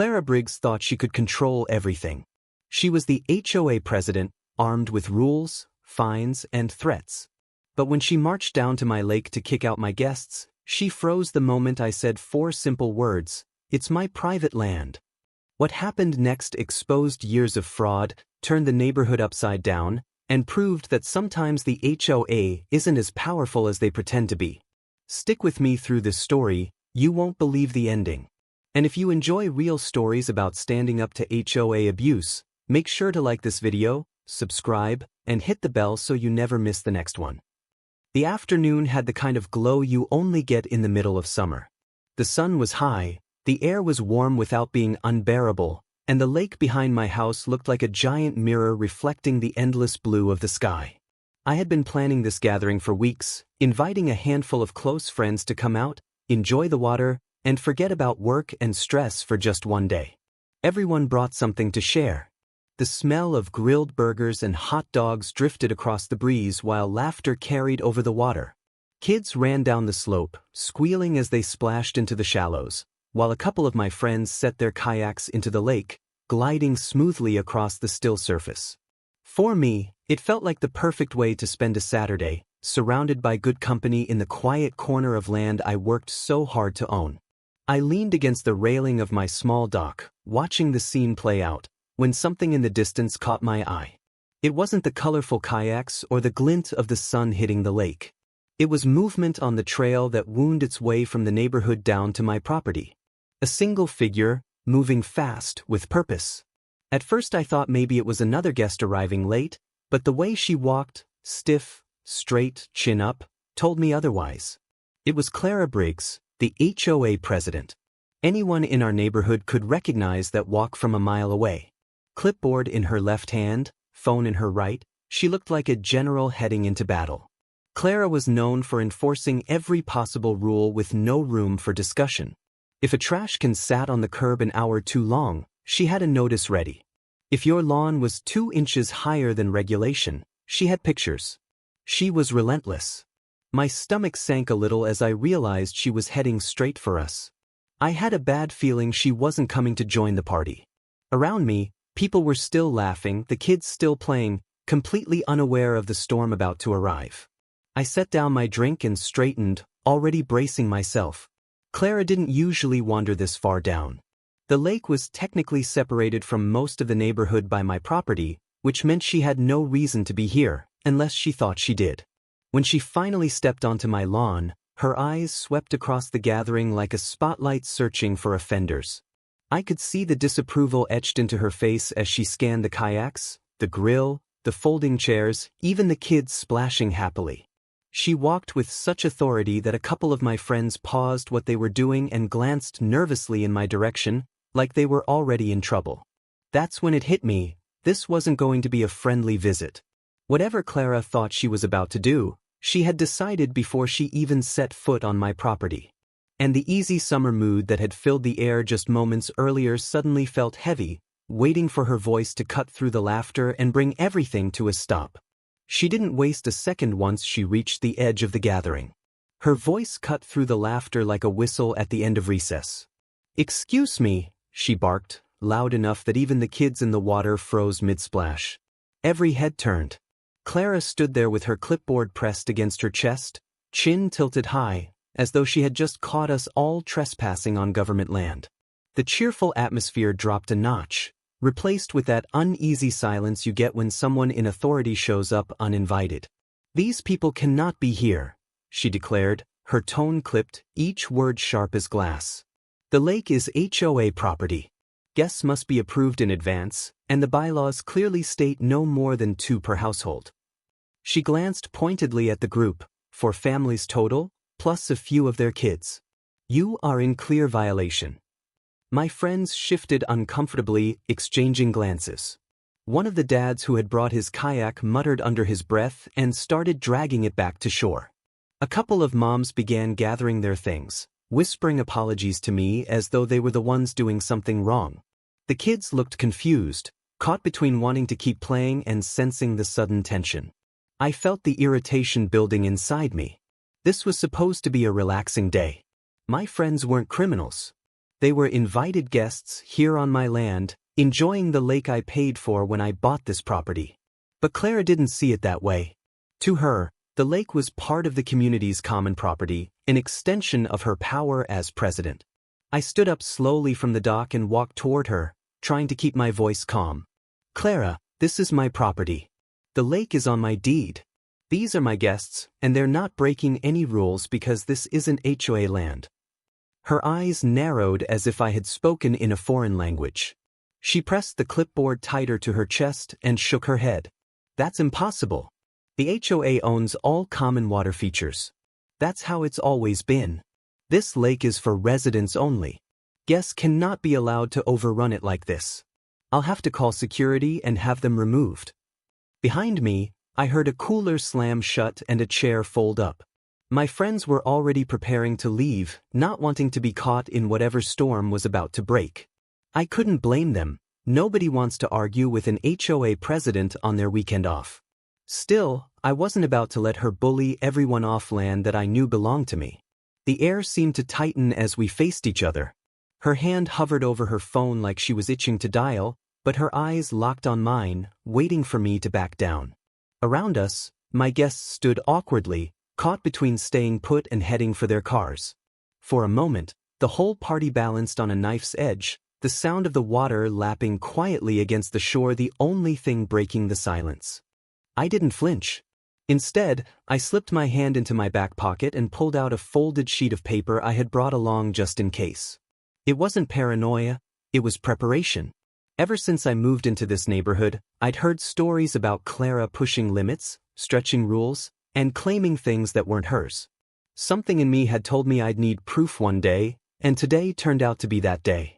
Clara Briggs thought she could control everything. She was the HOA president, armed with rules, fines, and threats. But when she marched down to my lake to kick out my guests, she froze the moment I said 4 simple words: "It's my private land." What happened next exposed years of fraud, turned the neighborhood upside down, and proved that sometimes the HOA isn't as powerful as they pretend to be. Stick with me through this story, you won't believe the ending. And if you enjoy real stories about standing up to HOA abuse, make sure to like this video, subscribe, and hit the bell so you never miss the next one. The afternoon had the kind of glow you only get in the middle of summer. The sun was high, the air was warm without being unbearable, and the lake behind my house looked like a giant mirror reflecting the endless blue of the sky. I had been planning this gathering for weeks, inviting a handful of close friends to come out, enjoy the water, and forget about work and stress for just one day. Everyone brought something to share. The smell of grilled burgers and hot dogs drifted across the breeze while laughter carried over the water. Kids ran down the slope, squealing as they splashed into the shallows, while a couple of my friends set their kayaks into the lake, gliding smoothly across the still surface. For me, it felt like the perfect way to spend a Saturday, surrounded by good company in the quiet corner of land I worked so hard to own. I leaned against the railing of my small dock, watching the scene play out, when something in the distance caught my eye. It wasn't the colorful kayaks or the glint of the sun hitting the lake. It was movement on the trail that wound its way from the neighborhood down to my property. A single figure, moving fast, with purpose. At first I thought maybe it was another guest arriving late, but the way she walked, stiff, straight, chin up, told me otherwise. It was Clara Briggs, the HOA president. Anyone in our neighborhood could recognize that walk from a mile away. Clipboard in her left hand, phone in her right, she looked like a general heading into battle. Clara was known for enforcing every possible rule with no room for discussion. If a trash can sat on the curb an hour too long, she had a notice ready. If your lawn was 2 inches higher than regulation, she had pictures. She was relentless. My stomach sank a little as I realized she was heading straight for us. I had a bad feeling she wasn't coming to join the party. Around me, people were still laughing, the kids still playing, completely unaware of the storm about to arrive. I set down my drink and straightened, already bracing myself. Clara didn't usually wander this far down. The lake was technically separated from most of the neighborhood by my property, which meant she had no reason to be here, unless she thought she did. When she finally stepped onto my lawn, her eyes swept across the gathering like a spotlight searching for offenders. I could see the disapproval etched into her face as she scanned the kayaks, the grill, the folding chairs, even the kids splashing happily. She walked with such authority that a couple of my friends paused what they were doing and glanced nervously in my direction, like they were already in trouble. That's when it hit me, this wasn't going to be a friendly visit. Whatever Clara thought she was about to do, she had decided before she even set foot on my property. And the easy summer mood that had filled the air just moments earlier suddenly felt heavy, waiting for her voice to cut through the laughter and bring everything to a stop. She didn't waste a second once she reached the edge of the gathering. Her voice cut through the laughter like a whistle at the end of recess. "Excuse me," she barked, loud enough that even the kids in the water froze mid-splash. Every head turned. Clara stood there with her clipboard pressed against her chest, chin tilted high, as though she had just caught us all trespassing on government land. The cheerful atmosphere dropped a notch, replaced with that uneasy silence you get when someone in authority shows up uninvited. "These people cannot be here," she declared, her tone clipped, each word sharp as glass. "The lake is HOA property. Guests must be approved in advance, and the bylaws clearly state no more than 2 per household." She glanced pointedly at the group, 4 families total, plus a few of their kids. "You are in clear violation." My friends shifted uncomfortably, exchanging glances. One of the dads who had brought his kayak muttered under his breath and started dragging it back to shore. A couple of moms began gathering their things, whispering apologies to me as though they were the ones doing something wrong. The kids looked confused, caught between wanting to keep playing and sensing the sudden tension. I felt the irritation building inside me. This was supposed to be a relaxing day. My friends weren't criminals. They were invited guests here on my land, enjoying the lake I paid for when I bought this property. But Clara didn't see it that way. To her, the lake was part of the community's common property, an extension of her power as president. I stood up slowly from the dock and walked toward her, trying to keep my voice calm. Clara, this is my property. The lake is on my deed. These are my guests, and they're not breaking any rules because this isn't HOA land. Her eyes narrowed as if I had spoken in a foreign language. She pressed the clipboard tighter to her chest and shook her head. That's impossible. The HOA owns all common water features. That's how it's always been. This lake is for residents only. Guests cannot be allowed to overrun it like this. I'll have to call security and have them removed. Behind me, I heard a cooler slam shut and a chair fold up. My friends were already preparing to leave, not wanting to be caught in whatever storm was about to break. I couldn't blame them. Nobody wants to argue with an HOA president on their weekend off. Still, I wasn't about to let her bully everyone off land that I knew belonged to me. The air seemed to tighten as we faced each other. Her hand hovered over her phone like she was itching to dial, but her eyes locked on mine, waiting for me to back down. Around us, my guests stood awkwardly, caught between staying put and heading for their cars. For a moment, the whole party balanced on a knife's edge, the sound of the water lapping quietly against the shore the only thing breaking the silence. I didn't flinch. Instead, I slipped my hand into my back pocket and pulled out a folded sheet of paper I had brought along just in case. It wasn't paranoia, it was preparation. Ever since I moved into this neighborhood, I'd heard stories about Clara pushing limits, stretching rules, and claiming things that weren't hers. Something in me had told me I'd need proof one day, and today turned out to be that day.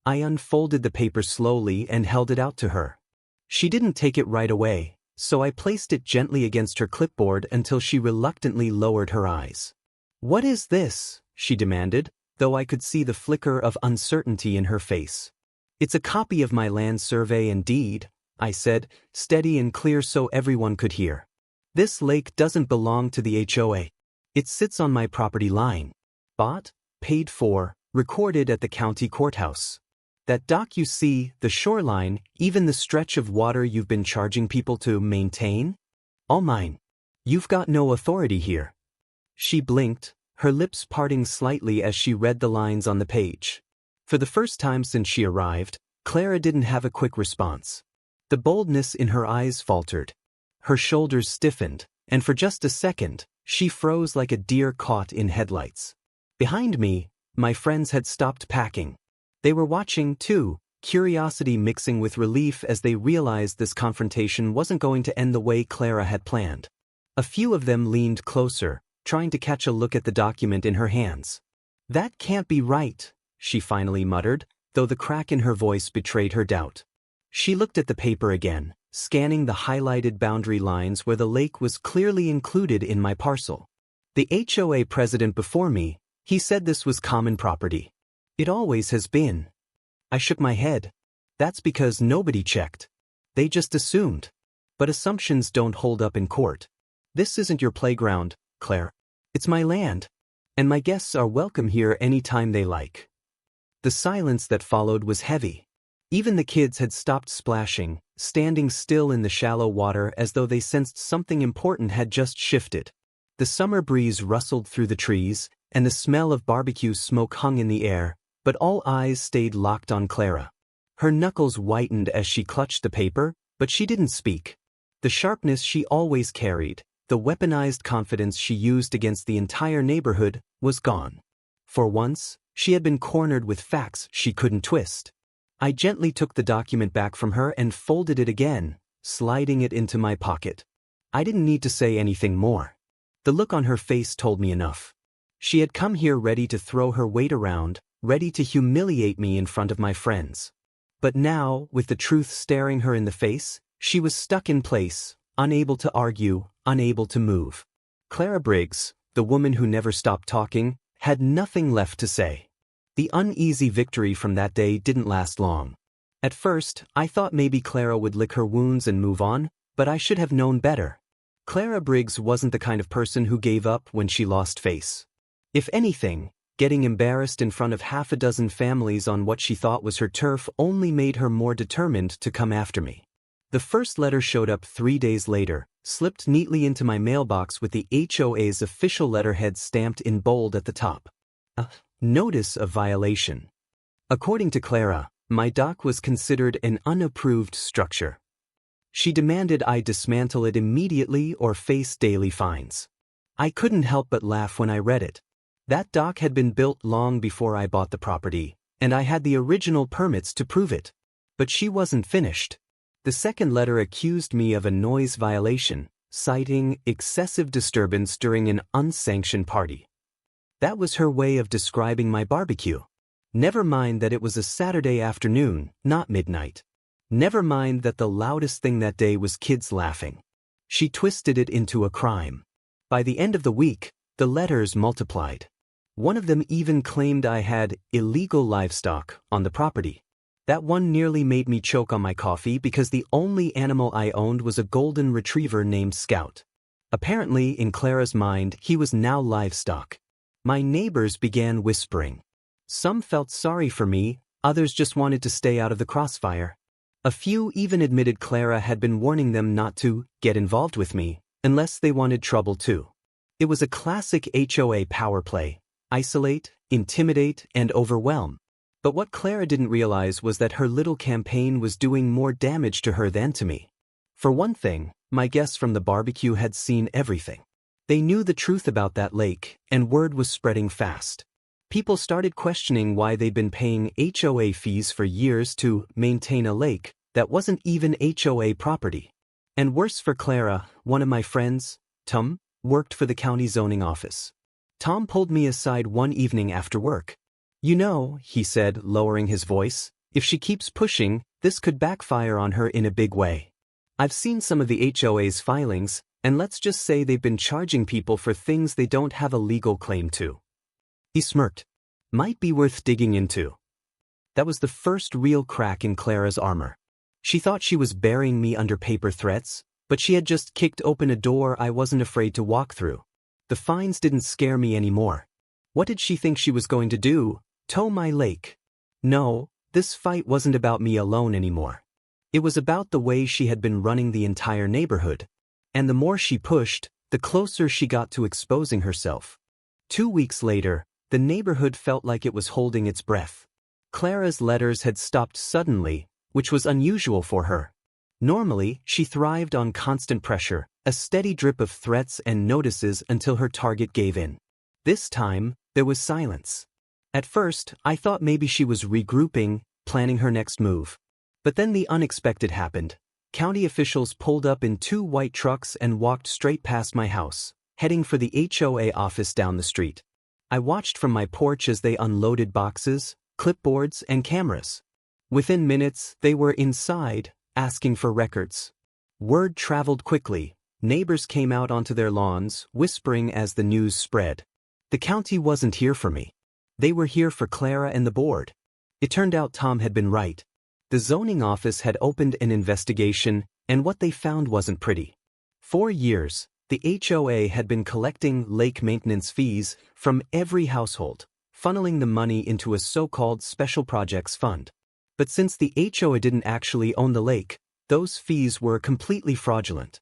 I unfolded the paper slowly and held it out to her. She didn't take it right away, so I placed it gently against her clipboard until she reluctantly lowered her eyes. "What is this?" she demanded, though I could see the flicker of uncertainty in her face. "It's a copy of my land survey and deed," I said, steady and clear so everyone could hear. "This lake doesn't belong to the HOA. It sits on my property line. Bought, paid for, recorded at the county courthouse. That dock you see, the shoreline, even the stretch of water you've been charging people to maintain? All mine. You've got no authority here." She blinked, her lips parting slightly as she read the lines on the page. For the first time since she arrived, Clara didn't have a quick response. The boldness in her eyes faltered. Her shoulders stiffened, and for just a second, she froze like a deer caught in headlights. Behind me, my friends had stopped packing. They were watching, too, curiosity mixing with relief as they realized this confrontation wasn't going to end the way Clara had planned. A few of them leaned closer, trying to catch a look at the document in her hands. "That can't be right," she finally muttered, though the crack in her voice betrayed her doubt. She looked at the paper again, scanning the highlighted boundary lines where the lake was clearly included in my parcel. The HOA president before me, he said this was common property. It always has been. I shook my head. That's because nobody checked. They just assumed. But assumptions don't hold up in court. This isn't your playground, Claire. It's my land. And my guests are welcome here any time they like. The silence that followed was heavy. Even the kids had stopped splashing, standing still in the shallow water as though they sensed something important had just shifted. The summer breeze rustled through the trees, and the smell of barbecue smoke hung in the air, but all eyes stayed locked on Clara. Her knuckles whitened as she clutched the paper, but she didn't speak. The sharpness she always carried, the weaponized confidence she used against the entire neighborhood, was gone. For once, she had been cornered with facts she couldn't twist. I gently took the document back from her and folded it again, sliding it into my pocket. I didn't need to say anything more. The look on her face told me enough. She had come here ready to throw her weight around, ready to humiliate me in front of my friends. But now, with the truth staring her in the face, she was stuck in place, unable to argue, unable to move. Clara Briggs, the woman who never stopped talking, had nothing left to say. The uneasy victory from that day didn't last long. At first, I thought maybe Clara would lick her wounds and move on, but I should have known better. Clara Briggs wasn't the kind of person who gave up when she lost face. If anything, Getting embarrassed in front of half a dozen families on what she thought was her turf only made her more determined to come after me. The first letter showed up 3 days later, slipped neatly into my mailbox with the HOA's official letterhead stamped in bold at the top. A notice of violation. According to Clara, my dock was considered an unapproved structure. She demanded I dismantle it immediately or face daily fines. I couldn't help but laugh when I read it. That dock had been built long before I bought the property, and I had the original permits to prove it. But she wasn't finished. The second letter accused me of a noise violation, citing excessive disturbance during an unsanctioned party. That was her way of describing my barbecue. Never mind that it was a Saturday afternoon, not midnight. Never mind that the loudest thing that day was kids laughing. She twisted it into a crime. By the end of the week, the letters multiplied. One of them even claimed I had illegal livestock on the property. That one nearly made me choke on my coffee because the only animal I owned was a golden retriever named Scout. Apparently, in Clara's mind, he was now livestock. My neighbors began whispering. Some felt sorry for me, others just wanted to stay out of the crossfire. A few even admitted Clara had been warning them not to get involved with me, unless they wanted trouble too. It was a classic HOA power play: isolate, intimidate, and overwhelm. But what Clara didn't realize was that her little campaign was doing more damage to her than to me. For one thing, my guests from the barbecue had seen everything. They knew the truth about that lake, and word was spreading fast. People started questioning why they'd been paying HOA fees for years to maintain a lake that wasn't even HOA property. And worse for Clara, one of my friends, Tom, worked for the county zoning office. Tom pulled me aside one evening after work. "You know," he said, lowering his voice, "if she keeps pushing, this could backfire on her in a big way. I've seen some of the HOA's filings, and let's just say they've been charging people for things they don't have a legal claim to." He smirked. "Might be worth digging into." That was the first real crack in Clara's armor. She thought she was burying me under paper threats, but she had just kicked open a door I wasn't afraid to walk through. The fines didn't scare me anymore. What did she think she was going to do? Tow my lake? No, this fight wasn't about me alone anymore. It was about the way she had been running the entire neighborhood. And the more she pushed, the closer she got to exposing herself. 2 weeks later, the neighborhood felt like it was holding its breath. Clara's letters had stopped suddenly, which was unusual for her. Normally, she thrived on constant pressure, a steady drip of threats and notices until her target gave in. This time, there was silence. At first, I thought maybe she was regrouping, planning her next move. But then the unexpected happened. County officials pulled up in 2 white trucks and walked straight past my house, heading for the HOA office down the street. I watched from my porch as they unloaded boxes, clipboards, and cameras. Within minutes, they were inside, asking for records. Word traveled quickly. Neighbors came out onto their lawns, whispering as the news spread. The county wasn't here for me. They were here for Clara and the board. It turned out Tom had been right. The zoning office had opened an investigation, and what they found wasn't pretty. For years, the HOA had been collecting lake maintenance fees from every household, funneling the money into a so-called special projects fund. But since the HOA didn't actually own the lake, those fees were completely fraudulent.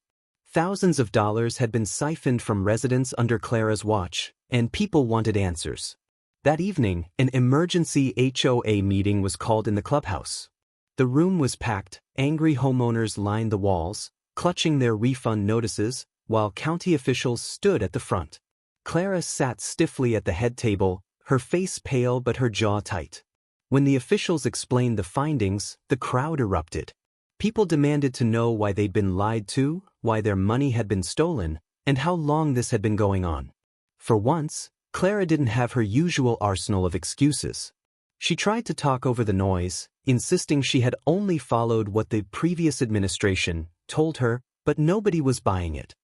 Thousands of dollars had been siphoned from residents under Clara's watch, and people wanted answers. That evening, an emergency HOA meeting was called in the clubhouse. The room was packed, angry homeowners lined the walls, clutching their refund notices, while county officials stood at the front. Clara sat stiffly at the head table, her face pale but her jaw tight. When the officials explained the findings, the crowd erupted. People demanded to know why they'd been lied to, why their money had been stolen, and how long this had been going on. For once, Clara didn't have her usual arsenal of excuses. She tried to talk over the noise, insisting she had only followed what the previous administration told her, but nobody was buying it.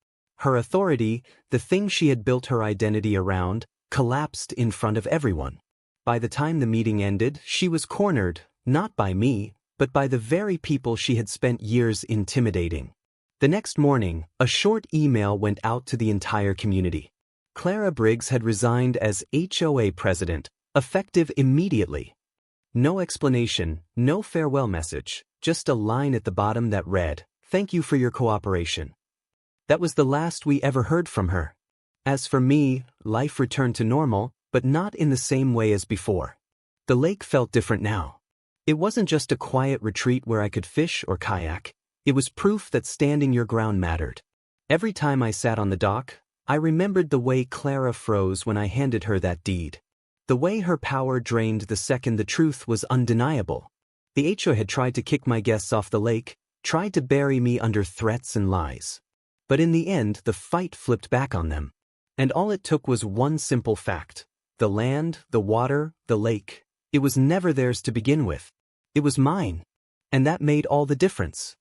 Her authority, the thing she had built her identity around, collapsed in front of everyone. By the time the meeting ended, she was cornered, not by me, but by the very people she had spent years intimidating. The next morning, a short email went out to the entire community. Clara Briggs had resigned as HOA president, effective immediately. No explanation, no farewell message, just a line at the bottom that read, "Thank you for your cooperation." That was the last we ever heard from her. As for me, life returned to normal, but not in the same way as before. The lake felt different now. It wasn't just a quiet retreat where I could fish or kayak. It was proof that standing your ground mattered. Every time I sat on the dock, I remembered the way Clara froze when I handed her that deed. The way her power drained the second the truth was undeniable. The HOA had tried to kick my guests off the lake, tried to bury me under threats and lies. But in the end, the fight flipped back on them. And all it took was one simple fact. The land, the water, the lake. It was never theirs to begin with. It was mine. And that made all the difference.